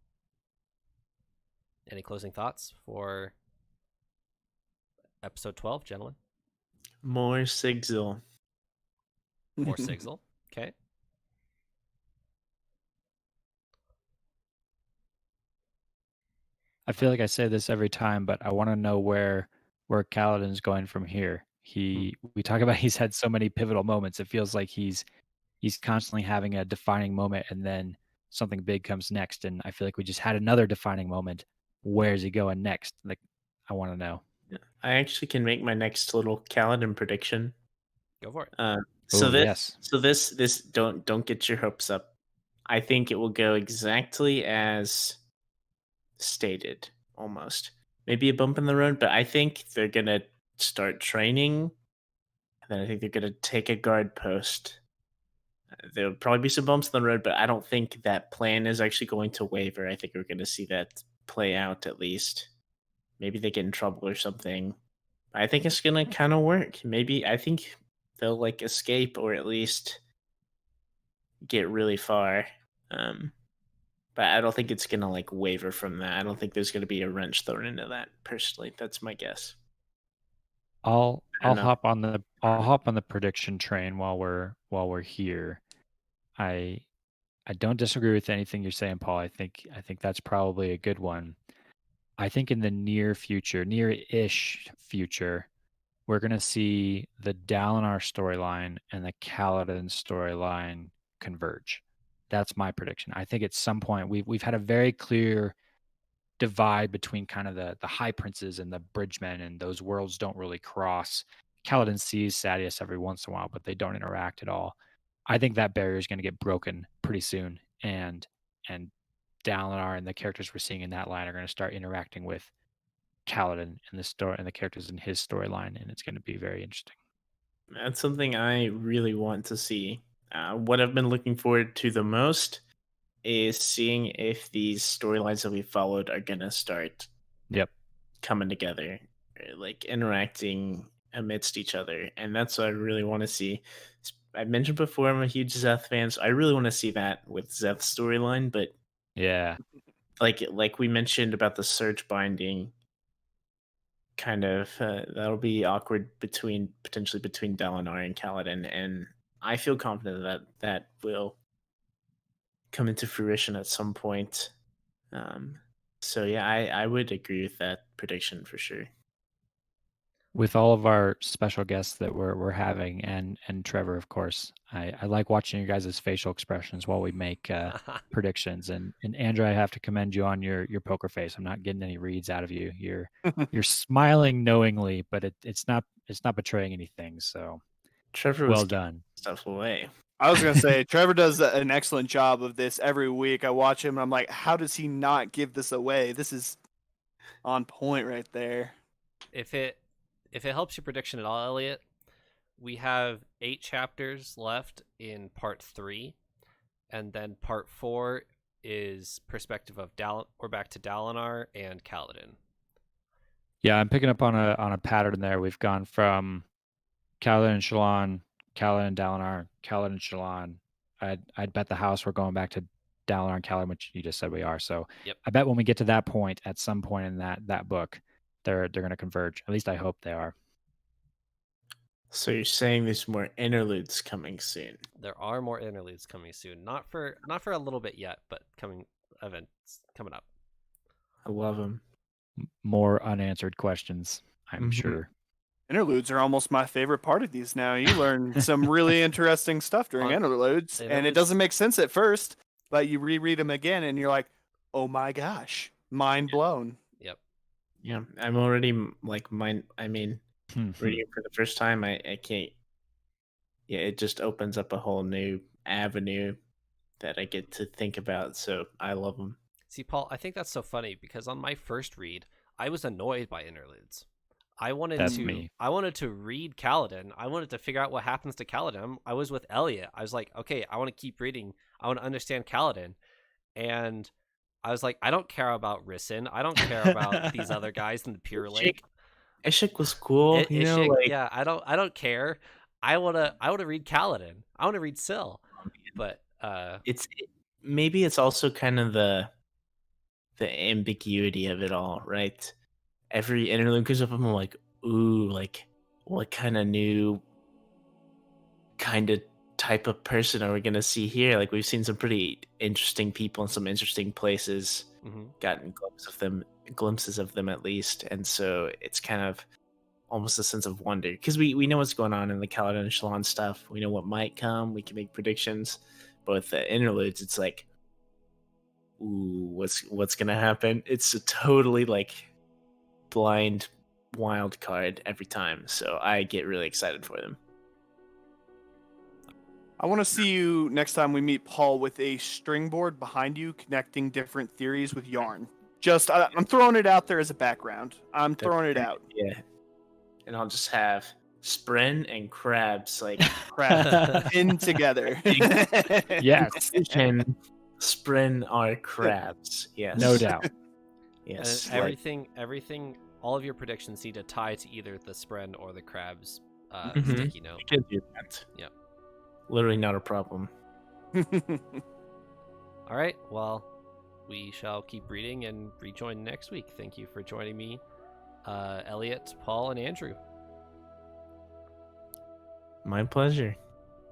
Any closing thoughts for episode 12, gentlemen? More Sigzil. More Sigzil. Okay. I feel like I say this every time, but I want to know where Kaladin's going from here. We talk about he's had so many pivotal moments. It feels like he's constantly having a defining moment, and then something big comes next. And I feel like we just had another defining moment. Where's he going next? Like, I want to know. I actually can make my next little Kaladin prediction. Go for it. So Ooh, this, yes. so this don't get your hopes up. I think it will go exactly as stated, almost. Maybe a bump in the road, but I think they're gonna start training, and then I think they're gonna take a guard post. There'll probably be some bumps in the road, but I don't think that plan is actually going to waver. I think we're going to see that play out at least. Maybe they get in trouble or something. I think it's going to kind of work. Maybe I think they'll like escape, or at least get really far. But I don't think it's going to like waver from that. I don't think there's going to be a wrench thrown into that. Personally, that's my guess. I'll I know. hop on the prediction train while we're here. I don't disagree with anything you're saying, Paul. I think that's probably a good one. I think in the near-ish future, we're gonna see the Dalinar storyline and the Kaladin storyline converge. That's my prediction. I think at some point we've had a very clear divide between kind of the high princes and the bridgemen, and those worlds don't really cross. Kaladin sees Sadeas every once in a while, but they don't interact at all. I think that barrier is going to get broken pretty soon, and Dalinar and the characters we're seeing in that line are going to start interacting with Kaladin and the story and the characters in his storyline, and it's going to be very interesting. That's something I really want to see. What I've been looking forward to the most is seeing if these storylines that we followed are gonna start Yep. coming together, like interacting amidst each other, and that's what I really want to see. I mentioned before I'm a huge Zeth fan, so I really want to see that with Zeth's storyline. But Yeah. like we mentioned about the Surge binding, kind of that'll be awkward potentially between Dalinar and Kaladin, and I feel confident that that will come into fruition at some point. So yeah, I would agree with that prediction for sure. With all of our special guests that we're having, and Trevor, of course, I like watching you guys' facial expressions while we make predictions. And Andrew, I have to commend you on your poker face. I'm not getting any reads out of you. You're smiling knowingly, but it's not betraying anything. So Trevor well was done. stuff away. I was gonna say Trevor does an excellent job of this every week. I watch him and I'm like, how does he not give this away? This is on point right there. If it helps your prediction at all, Elliot, we have 8 chapters left in part 3, and then part 4 is perspective of we're back to Dalinar and Kaladin. Yeah, I'm picking up on a pattern there. We've gone from Kaladin and Shallan, Kaladin and Dalinar, Kaladin and Shallan. I'd bet the house we're going back to Dalinar and Kaladin, which you just said we are. So Yep. I bet when we get to that point, at some point in that book, they're going to converge. At least I hope they are. So you're saying there's more interludes coming soon? There are more interludes coming soon. Not for a little bit yet, but events coming up. I love them. More unanswered questions, I'm Mhm. sure. Interludes are almost my favorite part of these now. You learn some really interesting stuff during interludes, and it doesn't make sense at first, but you reread them again and you're like, oh my gosh, mind blown. Yep. Yeah, I'm already reading it for the first time. I can't. Yeah, it just opens up a whole new avenue that I get to think about. So I love them. See, Paul, I think that's so funny because on my first read, I was annoyed by interludes. I wanted to read Kaladin. I wanted to figure out what happens to Kaladin. I was with Eliot. I was like, okay, I want to keep reading. I want to understand Kaladin. And I was like, I don't care about Rissyn. I don't care about these other guys in the Pure Lake. Ishik was cool. Yeah, I don't care. I wanna read Kaladin. I want to read Syl. But maybe it's also kind of the ambiguity of it all, right? Every interlude goes up, I'm like, ooh, like what kind of new kind of type of person are we gonna see here? Like we've seen some pretty interesting people in some interesting places, gotten glimpses of them at least, and so it's kind of almost a sense of wonder because we know what's going on in the Kaladin and Shallan stuff. We know what might come. We can make predictions, but with the interludes, it's like, ooh, what's gonna happen? It's a totally like blind wild card every time, so I get really excited for them. I want to see you next time we meet Paul with a string board behind you connecting different theories with yarn. Just I'm throwing it out there as a background. I'm throwing it out. Yeah, and I'll just have Spren and crabs like crabs pinned together. Yes, and Spren are crabs. Yes, no doubt. Yes, and everything, all of your predictions need to tie to either the Spren or the crabs sticky note. You can do that. Yep. Literally not a problem. All right. Well, we shall keep reading and rejoin next week. Thank you for joining me, Elliot, Paul, and Andrew. My pleasure.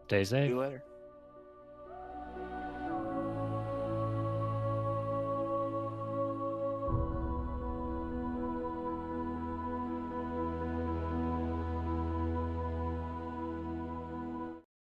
Stay safe. See you later.